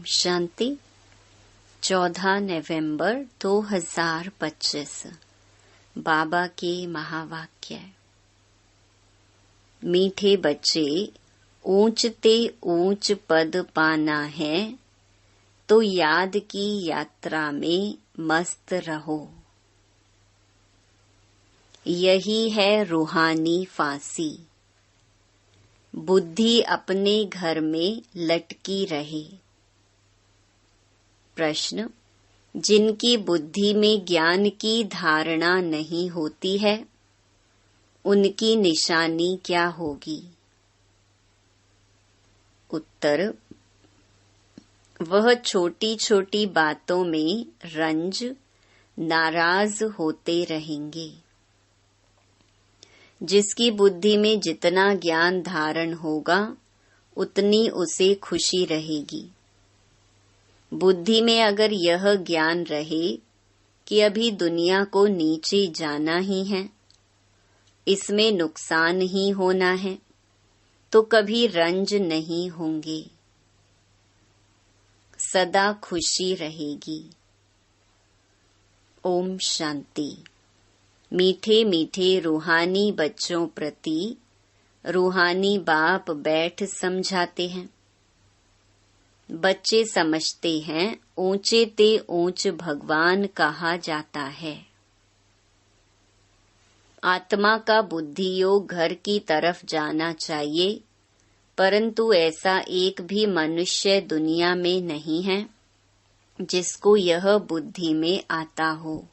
शांति। 14 नवंबर 2025 बाबा के महावाक्य। मीठे बच्चे, ऊंच ते ऊंच पद पाना है तो याद की यात्रा में मस्त रहो। यही है रूहानी फांसी। बुद्धि अपने घर में लटकी रहे। प्रश्न: जिनकी बुद्धि में ज्ञान की धारणा नहीं होती है, उनकी निशानी क्या होगी? उत्तर: वह छोटी छोटी बातों में रंज, नाराज होते रहेंगे। जिसकी बुद्धि में जितना ज्ञान धारण होगा, उतनी उसे खुशी रहेगी। बुद्धि में अगर यह ज्ञान रहे कि अभी दुनिया को नीचे जाना ही है, इसमें नुकसान ही होना है, तो कभी रंज नहीं होंगे, सदा खुशी रहेगी। ओम शांति। मीठे मीठे रूहानी बच्चों प्रति रूहानी बाप बैठ समझाते हैं। बच्चे समझते हैं ऊंचे ते ऊंच भगवान कहा जाता है। आत्मा का बुद्धि योग घर की तरफ जाना चाहिए, परंतु ऐसा एक भी मनुष्य दुनिया में नहीं है जिसको यह बुद्धि में आता हो।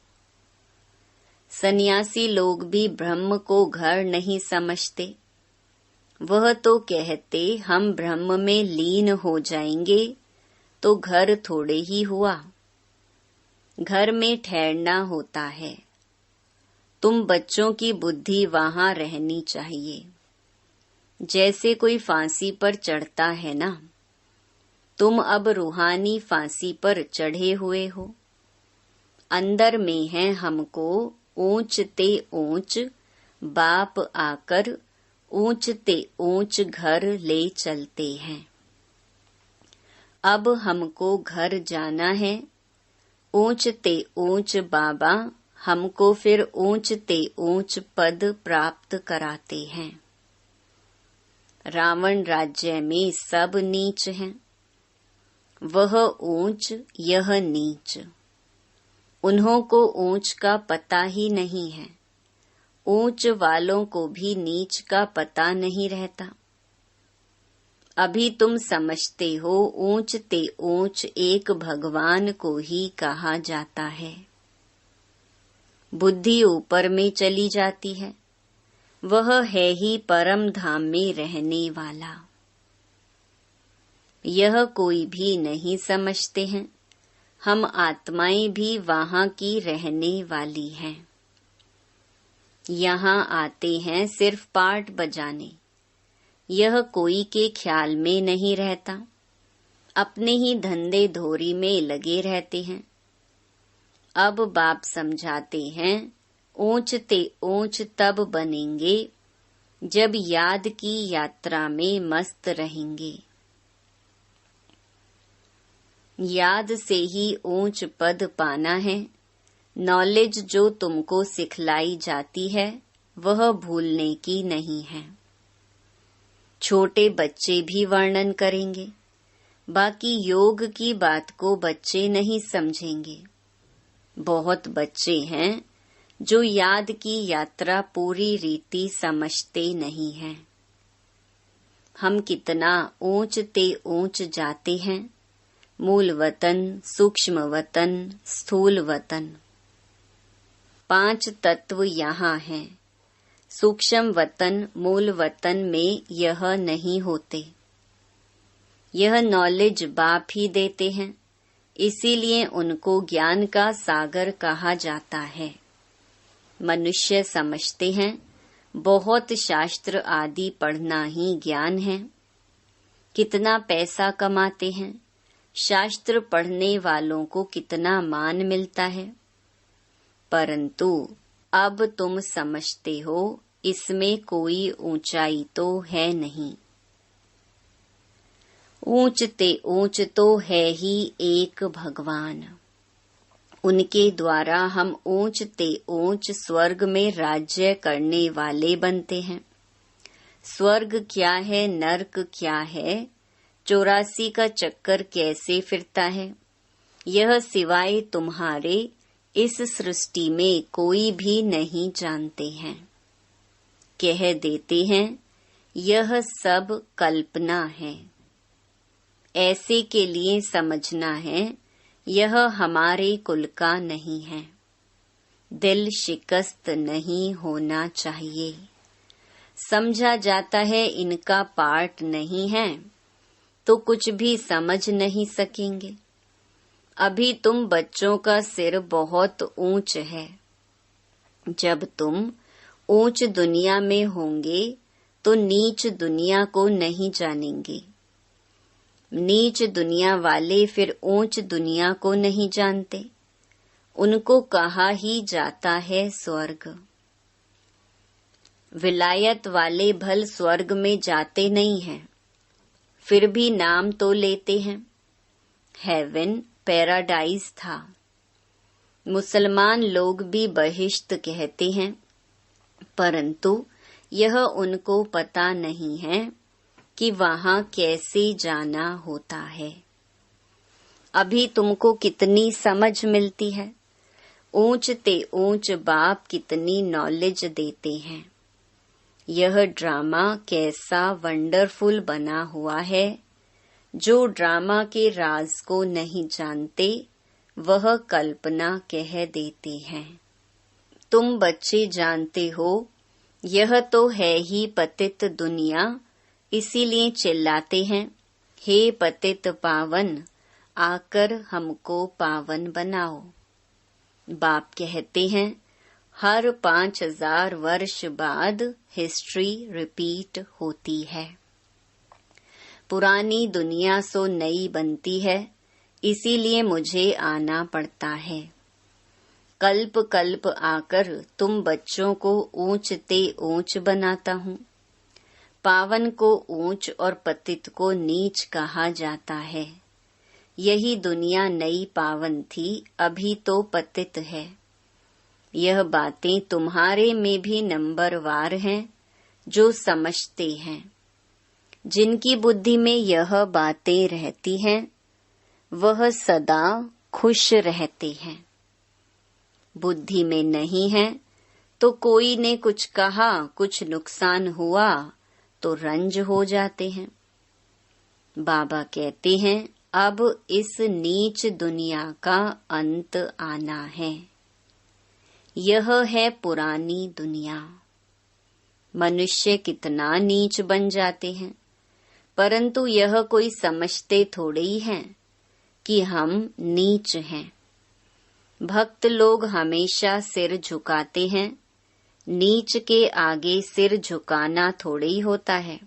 सन्यासी लोग भी ब्रह्म को घर नहीं समझते। वह तो कहते हम ब्रह्म में लीन हो जाएंगे, तो घर थोड़े ही हुआ। घर में ठहरना होता है। तुम बच्चों की बुद्धि वहां रहनी चाहिए। जैसे कोई फांसी पर चढ़ता है ना, तुम अब रूहानी फांसी पर चढ़े हुए हो। अंदर में है हमको ऊंच ते ऊंच बाप आकर ऊंच ते ऊंच घर ले चलते हैं। अब हमको घर जाना है। ऊंच ते ऊंच बाबा हमको फिर ऊंच ते ऊंच पद प्राप्त कराते हैं। रावण राज्य में सब नीच हैं। वह ऊंच, यह नीच। उन्हों को ऊंच का पता ही नहीं है। ऊंच वालों को भी नीच का पता नहीं रहता। अभी तुम समझते हो ऊंच ते ऊंच एक भगवान को ही कहा जाता है। बुद्धि ऊपर में चली जाती है। वह है ही परम धाम में रहने वाला। यह कोई भी नहीं समझते हैं। हम आत्माएं भी वहां की रहने वाली हैं। यहाँ आते हैं सिर्फ पार्ट बजाने। यह कोई के ख्याल में नहीं रहता। अपने ही धंधे धोरी में लगे रहते हैं। अब बाप समझाते हैं ऊंच ते ऊंच तब बनेंगे जब याद की यात्रा में मस्त रहेंगे। याद से ही ऊंच पद पाना है। नॉलेज जो तुमको सिखलाई जाती है, वह भूलने की नहीं है। छोटे बच्चे भी वर्णन करेंगे, बाकी योग की बात को बच्चे नहीं समझेंगे। बहुत बच्चे हैं जो याद की यात्रा पूरी रीति समझते नहीं हैं। हम कितना ऊंच ते ऊंच जाते हैं। मूल वतन, सूक्ष्म वतन, स्थूल वतन, 5 तत्व यहाँ हैं। सूक्ष्म वतन, मूल वतन में यह नहीं होते। यह नॉलेज बाप ही देते हैं, इसीलिए उनको ज्ञान का सागर कहा जाता है। मनुष्य समझते हैं बहुत शास्त्र आदि पढ़ना ही ज्ञान है। कितना पैसा कमाते हैं। शास्त्र पढ़ने वालों को कितना मान मिलता है। परंतु अब तुम समझते हो इसमें कोई ऊंचाई तो है नहीं। ऊंच ते ऊंच तो है ही एक भगवान। उनके द्वारा हम ऊंच ते ऊंच स्वर्ग में राज्य करने वाले बनते हैं। स्वर्ग क्या है, नर्क क्या है, 84 का चक्कर कैसे फिरता है, यह सिवाय तुम्हारे इस सृष्टि में कोई भी नहीं जानते हैं। कह देते हैं यह सब कल्पना है। ऐसे के लिए समझना है यह हमारे कुल का नहीं है। दिल शिकस्त नहीं होना चाहिए। समझा जाता है इनका पार्ट नहीं है तो कुछ भी समझ नहीं सकेंगे। अभी तुम बच्चों का सिर बहुत ऊंच है। जब तुम ऊंच दुनिया में होंगे तो नीच दुनिया को नहीं जानेंगे। नीच दुनिया वाले फिर ऊंच दुनिया को नहीं जानते। उनको कहा ही जाता है स्वर्ग। विलायत वाले भल स्वर्ग में जाते नहीं हैं, फिर भी नाम तो लेते हैं। हेवन पैराडाइज था। मुसलमान लोग भी बहिश्त कहते हैं, परंतु यह उनको पता नहीं है कि वहां कैसे जाना होता है। अभी तुमको कितनी समझ मिलती है। ऊंच ते ऊंच बाप कितनी नॉलेज देते हैं। यह ड्रामा कैसा वंडरफुल बना हुआ है। जो ड्रामा के राज को नहीं जानते वह कल्पना कह देते हैं। तुम बच्चे जानते हो यह तो है ही पतित दुनिया, इसीलिए चिल्लाते हैं हे पतित पावन, आकर हमको पावन बनाओ। बाप कहते हैं हर 5000 वर्ष बाद हिस्ट्री रिपीट होती है। पुरानी दुनिया सो नई बनती है, इसीलिए मुझे आना पड़ता है। कल्प कल्प आकर तुम बच्चों को ऊंच ते ऊंच बनाता हूँ। पावन को ऊंच और पतित को नीच कहा जाता है। यही दुनिया नई पावन थी, अभी तो पतित है। यह बातें तुम्हारे में भी नंबरवार हैं जो समझते हैं। जिनकी बुद्धि में यह बातें रहती हैं वह सदा खुश रहते हैं। बुद्धि में नहीं है तो कोई ने कुछ कहा, कुछ नुकसान हुआ तो रंज हो जाते हैं। बाबा कहते हैं अब इस नीच दुनिया का अंत आना है। यह है पुरानी दुनिया। मनुष्य कितना नीच बन जाते हैं, परंतु यह कोई समझते थोड़े ही हैं कि हम नीच हैं। भक्त लोग हमेशा सिर झुकाते हैं। नीच के आगे सिर झुकाना थोड़े ही होता है।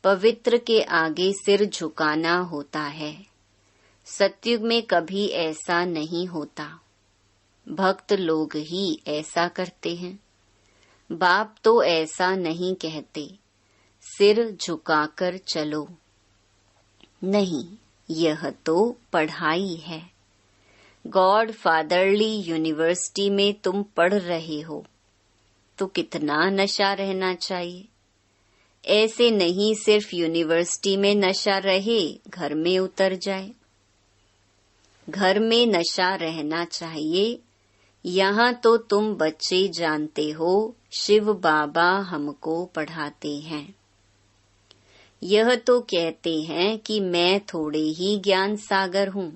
पवित्र के आगे सिर झुकाना होता है। सतयुग में कभी ऐसा नहीं होता। भक्त लोग ही ऐसा करते हैं। बाप तो ऐसा नहीं कहते सिर झुकाकर चलो। नहीं, यह तो पढ़ाई है। गॉड फादरली यूनिवर्सिटी में तुम पढ़ रहे हो तो कितना नशा रहना चाहिए। ऐसे नहीं सिर्फ यूनिवर्सिटी में नशा रहे, घर में उतर जाए। घर में नशा रहना चाहिए। यहाँ तो तुम बच्चे जानते हो शिव बाबा हमको पढ़ाते हैं। यह तो कहते हैं कि मैं थोड़े ही ज्ञान सागर हूँ।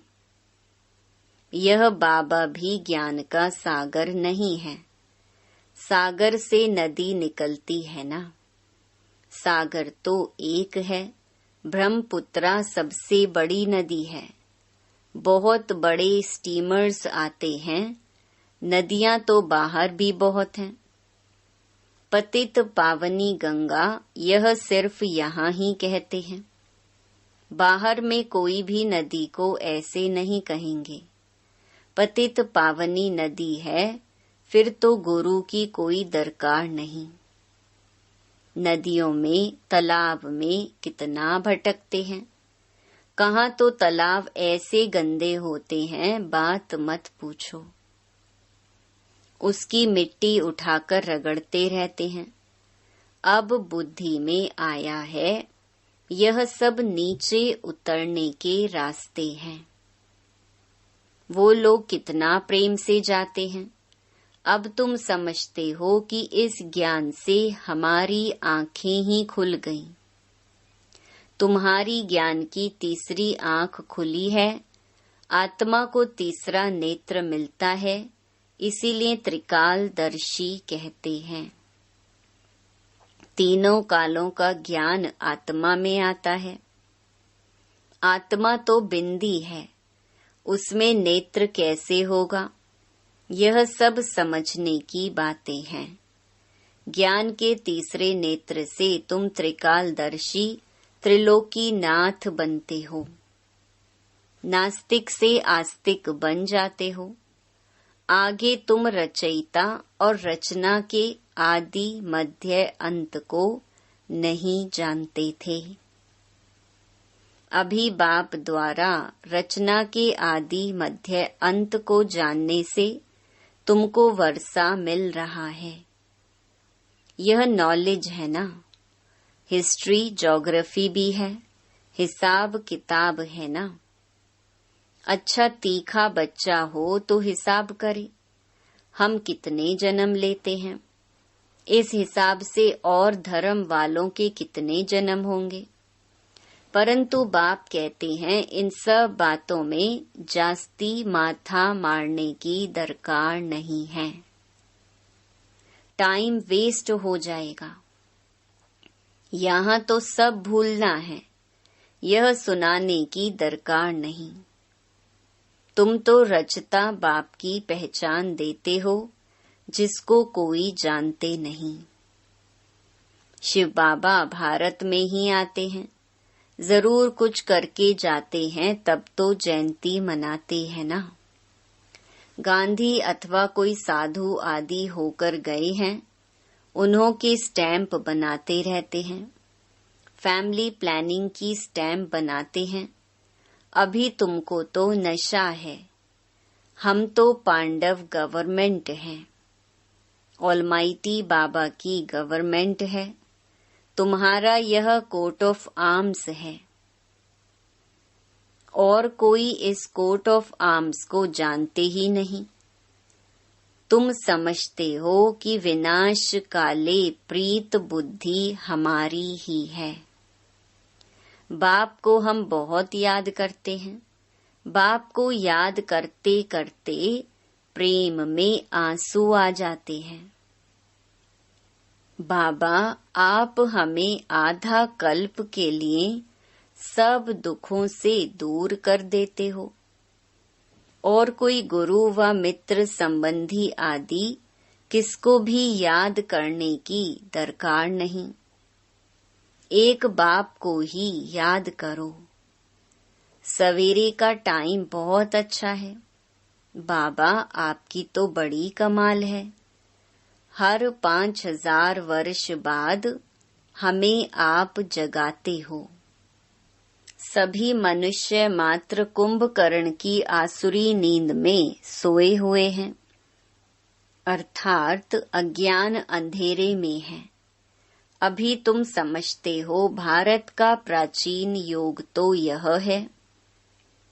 यह बाबा भी ज्ञान का सागर नहीं है। सागर से नदी निकलती है ना। सागर तो एक है। ब्रह्मपुत्रा सबसे बड़ी नदी है। बहुत बड़े स्टीमर्स आते हैं। नदियां तो बाहर भी बहुत हैं। पतित पावनी गंगा यह सिर्फ यहाँ ही कहते हैं। बाहर में कोई भी नदी को ऐसे नहीं कहेंगे। पतित पावनी नदी है, फिर तो गुरु की कोई दरकार नहीं। नदियों में, तालाब में कितना भटकते हैं। कहाँ तो तालाब ऐसे गंदे होते हैं, बात मत पूछो। उसकी मिट्टी उठाकर रगड़ते रहते हैं। अब बुद्धि में आया है, यह सब नीचे उतरने के रास्ते हैं। वो लोग कितना प्रेम से जाते हैं। अब तुम समझते हो कि इस ज्ञान से हमारी आंखें ही खुल गईं। तुम्हारी ज्ञान की तीसरी आंख खुली है। आत्मा को तीसरा नेत्र मिलता है, इसीलिए त्रिकालदर्शी कहते हैं। तीनों कालों का ज्ञान आत्मा में आता है। आत्मा तो बिंदी है, उसमें नेत्र कैसे होगा? यह सब समझने की बातें हैं। ज्ञान के तीसरे नेत्र से तुम त्रिकालदर्शी, त्रिलोकीनाथ बनते हो। नास्तिक से आस्तिक बन जाते हो। आगे तुम रचयिता और रचना के आदि मध्य अंत को नहीं जानते थे। अभी बाप द्वारा रचना के आदि मध्य अंत को जानने से तुमको वर्षा मिल रहा है। यह नॉलेज है ना। हिस्ट्री, ज्योग्राफी भी है, हिसाब किताब है ना। अच्छा तीखा बच्चा हो तो हिसाब करे, हम कितने जन्म लेते हैं, इस हिसाब से और धर्म वालों के कितने जन्म होंगे। परंतु बाप कहते हैं इन सब बातों में जास्ती माथा मारने की दरकार नहीं है। टाइम वेस्ट हो जाएगा। यहाँ तो सब भूलना है, यह सुनाने की दरकार नहीं। तुम तो रचता बाप की पहचान देते हो, जिसको कोई जानते नहीं। शिव बाबा भारत में ही आते हैं, जरूर कुछ करके जाते हैं, तब तो जयंती मनाते हैं ना। गांधी अथवा कोई साधु आदि होकर गए हैं, उन्हों के स्टैंप बनाते रहते हैं। फैमिली प्लानिंग की स्टैंप बनाते हैं। अभी तुमको तो नशा है। हम तो पांडव गवर्नमेंट हैं, ऑलमाइटी बाबा की गवर्नमेंट है। तुम्हारा यह कोट ऑफ आर्म्स है, और कोई इस कोट ऑफ आर्म्स को जानते ही नहीं। तुम समझते हो कि विनाश काले प्रीत बुद्धि हमारी ही है। बाप को हम बहुत याद करते हैं। बाप को याद करते करते प्रेम में आंसू आ जाते हैं। बाबा, आप हमें आधा कल्प के लिए सब दुखों से दूर कर देते हो, और कोई गुरु व मित्र संबंधी आदि किसको भी याद करने की दरकार नहीं। एक बाप को ही याद करो। सवेरे का टाइम बहुत अच्छा है। बाबा, आपकी तो बड़ी कमाल है। हर 5000 वर्ष बाद हमें आप जगाते हो। सभी मनुष्य मात्र कुंभकर्ण की आसुरी नींद में सोए हुए हैं, अर्थात अज्ञान अंधेरे में है। अभी तुम समझते हो भारत का प्राचीन योग तो यह है।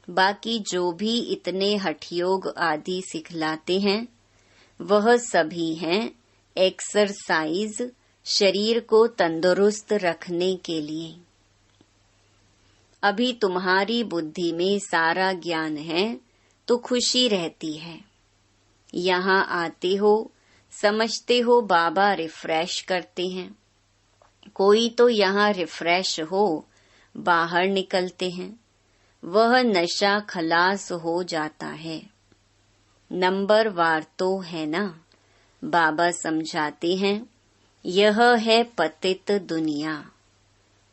बाकी जो भी इतने हठयोग आदि सिखलाते हैं, वह सभी हैं एक्सरसाइज, शरीर को तंदुरुस्त रखने के लिए। अभी तुम्हारी बुद्धि में सारा ज्ञान है तो खुशी रहती है। यहाँ आते हो, समझते हो बाबा रिफ्रेश करते हैं। कोई तो यहाँ रिफ्रेश हो बाहर निकलते हैं, वह नशा खलास हो जाता है। नंबर वार तो है ना। बाबा समझाते हैं यह है पतित दुनिया।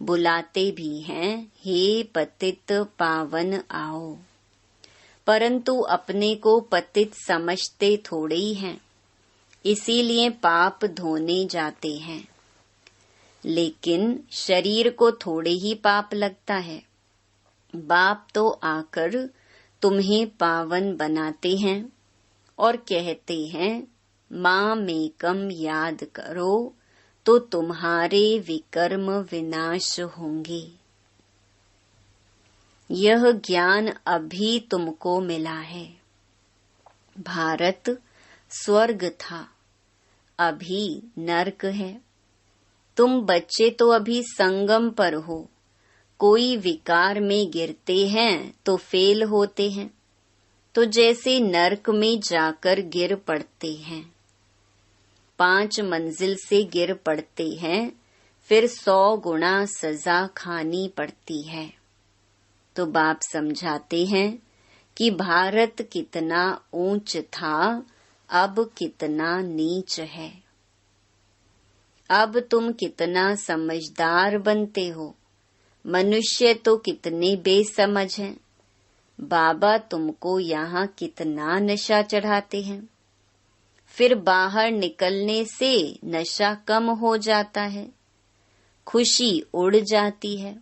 बुलाते भी हैं, हे पतित पावन आओ, परंतु अपने को पतित समझते थोड़े ही हैं, इसीलिए पाप धोने जाते हैं। लेकिन शरीर को थोड़े ही पाप लगता है। बाप तो आकर तुम्हें पावन बनाते हैं और कहते हैं मामेकम याद करो तो तुम्हारे विकर्म विनाश होंगे। यह ज्ञान अभी तुमको मिला है। भारत स्वर्ग था, अभी नरक है। तुम बच्चे तो अभी संगम पर हो। कोई विकार में गिरते हैं तो फेल होते हैं, तो जैसे नरक में जाकर गिर पड़ते हैं। 5 मंजिल से गिर पड़ते हैं, फिर 100 गुना सजा खानी पड़ती है। तो बाप समझाते हैं कि भारत कितना ऊंच था, अब कितना नीच है। अब तुम कितना समझदार बनते हो। मनुष्य तो कितने बेसमझ हैं। बाबा तुमको यहाँ कितना नशा चढ़ाते हैं, फिर बाहर निकलने से नशा कम हो जाता है, खुशी उड़ जाती है।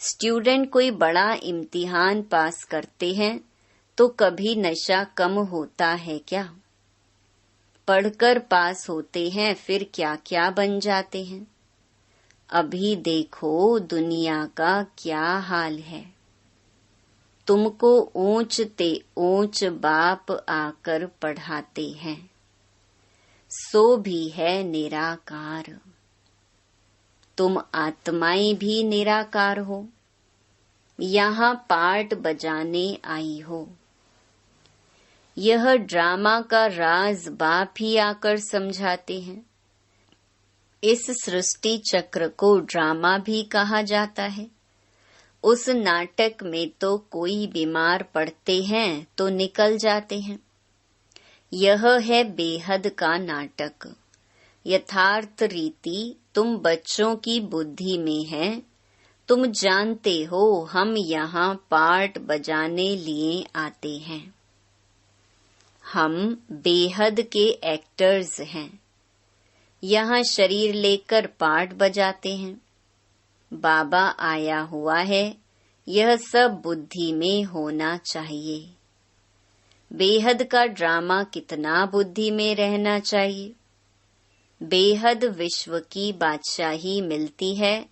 स्टूडेंट कोई बड़ा इम्तिहान पास करते हैं तो कभी नशा कम होता है क्या? पढ़कर पास होते हैं, फिर क्या क्या बन जाते हैं। अभी देखो दुनिया का क्या हाल है। तुमको ऊंच ते ऊंच बाप आकर पढ़ाते हैं, सो भी है निराकार। तुम आत्माएं भी निराकार हो, यहाँ पार्ट बजाने आई हो। यह ड्रामा का राज बाप ही आकर समझाते हैं। इस सृष्टि चक्र को ड्रामा भी कहा जाता है। उस नाटक में तो कोई बीमार पड़ते हैं तो निकल जाते हैं। यह है बेहद का नाटक। यथार्थ रीति तुम बच्चों की बुद्धि में है। तुम जानते हो हम यहाँ पार्ट बजाने लिए आते हैं। हम बेहद के एक्टर्स हैं। यहाँ शरीर लेकर पार्ट बजाते हैं। बाबा आया हुआ है, यह सब बुद्धि में होना चाहिए। बेहद का ड्रामा कितना बुद्धि में रहना चाहिए। बेहद विश्व की बादशाही मिलती है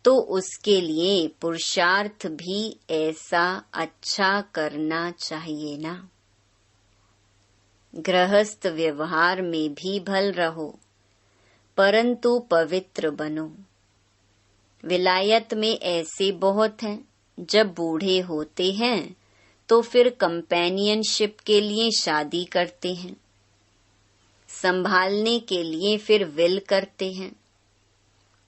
तो उसके लिए पुरुषार्थ भी ऐसा अच्छा करना चाहिए ना। गृहस्थ व्यवहार में भी भल रहो, परंतु पवित्र बनो। विलायत में ऐसे बहुत हैं, जब बूढ़े होते हैं तो फिर कंपेनियनशिप के लिए शादी करते हैं, संभालने के लिए फिर विल करते हैं,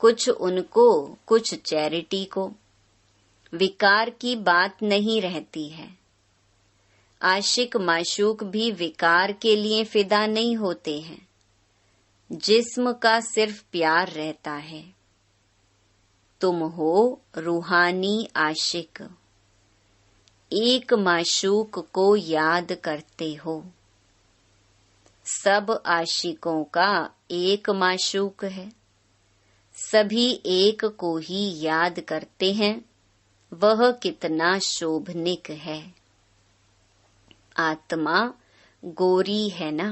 कुछ उनको कुछ चैरिटी को। विकार की बात नहीं रहती है। आशिक माशूक भी विकार के लिए फिदा नहीं होते हैं, जिस्म का सिर्फ प्यार रहता है। तुम हो रूहानी आशिक, एक माशूक को याद करते हो। सब आशिकों का एक माशूक है, सभी एक को ही याद करते हैं। वह कितना शोभनिक है। आत्मा गोरी है ना,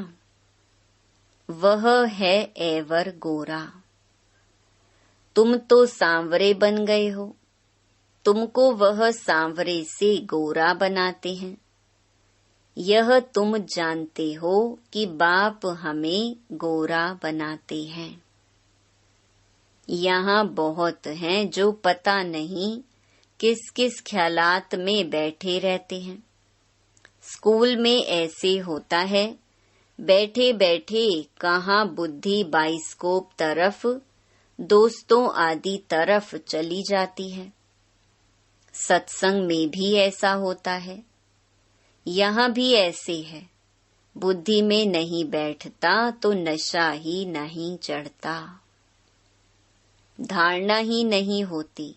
वह है एवर गोरा। तुम तो सांवरे बन गए हो, तुमको वह सांवरे से गोरा बनाते हैं। यह तुम जानते हो कि बाप हमें गोरा बनाते हैं। यहाँ बहुत हैं जो पता नहीं किस किस ख्यालात में बैठे रहते हैं। स्कूल में ऐसे होता है, बैठे बैठे कहाँ बुद्धि बाइस्कोप तरफ, दोस्तों आदि तरफ चली जाती है। सत्संग में भी ऐसा होता है। यहाँ भी ऐसे है, बुद्धि में नहीं बैठता तो नशा ही नहीं चढ़ता, धारणा ही नहीं होती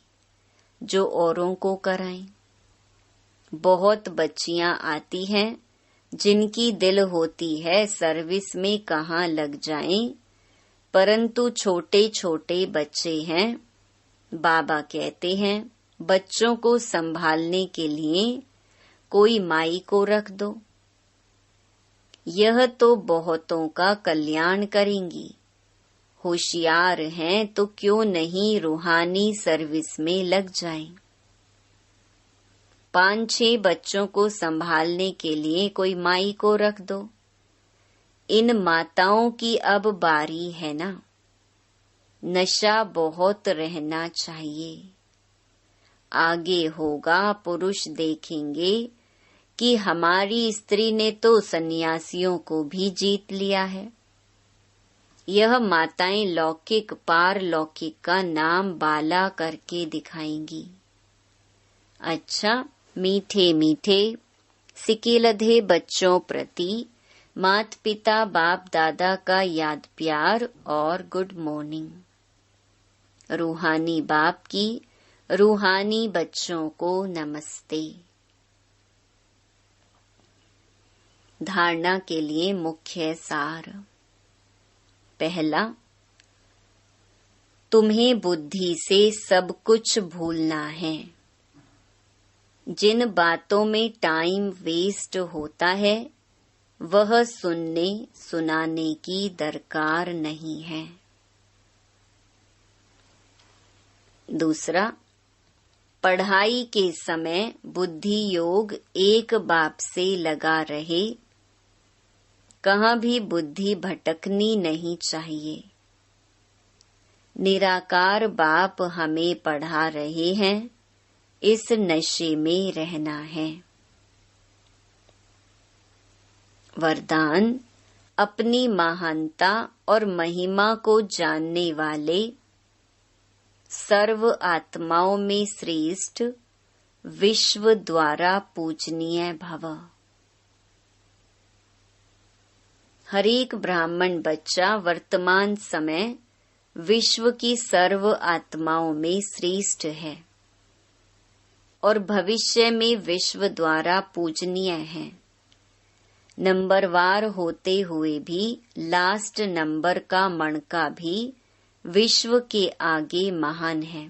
जो औरों को कराएं। बहुत बच्चियां आती हैं जिनकी दिल होती है सर्विस में कहाँ लग जाएं, परंतु छोटे छोटे बच्चे हैं। बाबा कहते हैं बच्चों को संभालने के लिए कोई माई को रख दो। यह तो बहुतों का कल्याण करेंगी। होशियार हैं तो क्यों नहीं रूहानी सर्विस में लग जाएं। 5-6 बच्चों को संभालने के लिए कोई माई को रख दो। इन माताओं की अब बारी है ना। नशा बहुत रहना चाहिए। आगे होगा पुरुष देखेंगे कि हमारी स्त्री ने तो सन्यासियों को भी जीत लिया है। यह माताएं लौकिक पारलौकिक का नाम बाला करके दिखाएंगी। अच्छा, मीठे मीठे सिकिलधे बच्चों प्रति माता पिता बाप दादा का याद प्यार और गुड मॉर्निंग। रूहानी बाप की रूहानी बच्चों को नमस्ते। धारणा के लिए मुख्य सार। पहला, तुम्हें बुद्धि से सब कुछ भूलना है। जिन बातों में टाइम वेस्ट होता है वह सुनने सुनाने की दरकार नहीं है। दूसरा, पढ़ाई के समय बुद्धि योग एक बाप से लगा रहे। कहाँ भी बुद्धि भटकनी नहीं चाहिए। निराकार बाप हमें पढ़ा रहे हैं, इस नशे में रहना है। वरदान, अपनी महानता और महिमा को जानने वाले, सर्व आत्माओं में श्रेष्ठ, विश्व द्वारा पूजनीय भव। हरेक ब्राह्मण बच्चा वर्तमान समय विश्व की सर्व आत्माओं में श्रेष्ठ है और भविष्य में विश्व द्वारा पूजनीय है। नंबरवार होते हुए भी लास्ट नंबर का मणका भी विश्व के आगे महान है।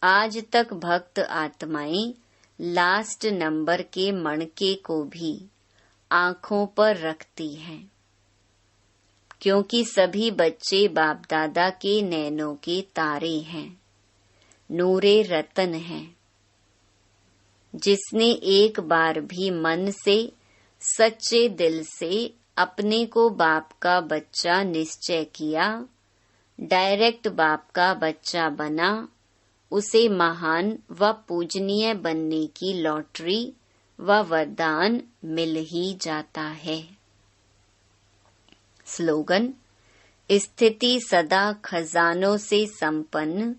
आज तक भक्त आत्माएं लास्ट नंबर के मणके को भी आँखों पर रखती हैं, क्योंकि सभी बच्चे बाप दादा के नैनों के तारे हैं, नूरे रतन हैं। जिसने एक बार भी मन से सच्चे दिल से अपने को बाप का बच्चा निश्चय किया, डायरेक्ट बाप का बच्चा बना, उसे महान व पूजनीय बनने की लॉटरी व वरदान मिल ही जाता है। स्लोगन, स्थिति सदा खजानों से संपन्न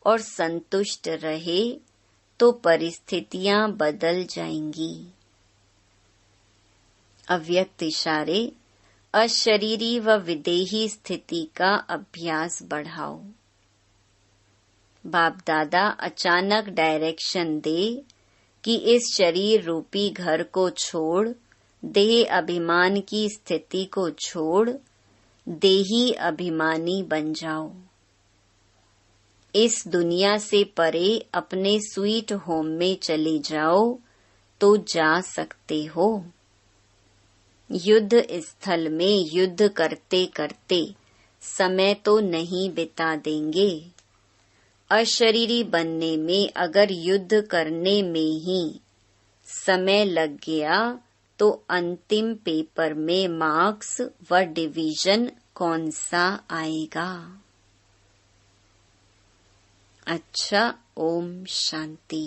और संतुष्ट रहे तो परिस्थितियां बदल जाएंगी। अव्यक्त इशारे, अशरीरी व विदेही स्थिति का अभ्यास बढ़ाओ। बाप दादा अचानक डायरेक्शन दे कि इस शरीर रूपी घर को छोड़, देह अभिमान की स्थिति को छोड़, देही अभिमानी बन जाओ। इस दुनिया से परे अपने स्वीट होम में चले जाओ तो जा सकते हो। युद्ध स्थल में युद्ध करते करते समय तो नहीं बिता देंगे। अशरीरी बनने में अगर युद्ध करने में ही समय लग गया तो अंतिम पेपर में मार्क्स व डिवीजन कौन सा आएगा। अच्छा, ओम शांति।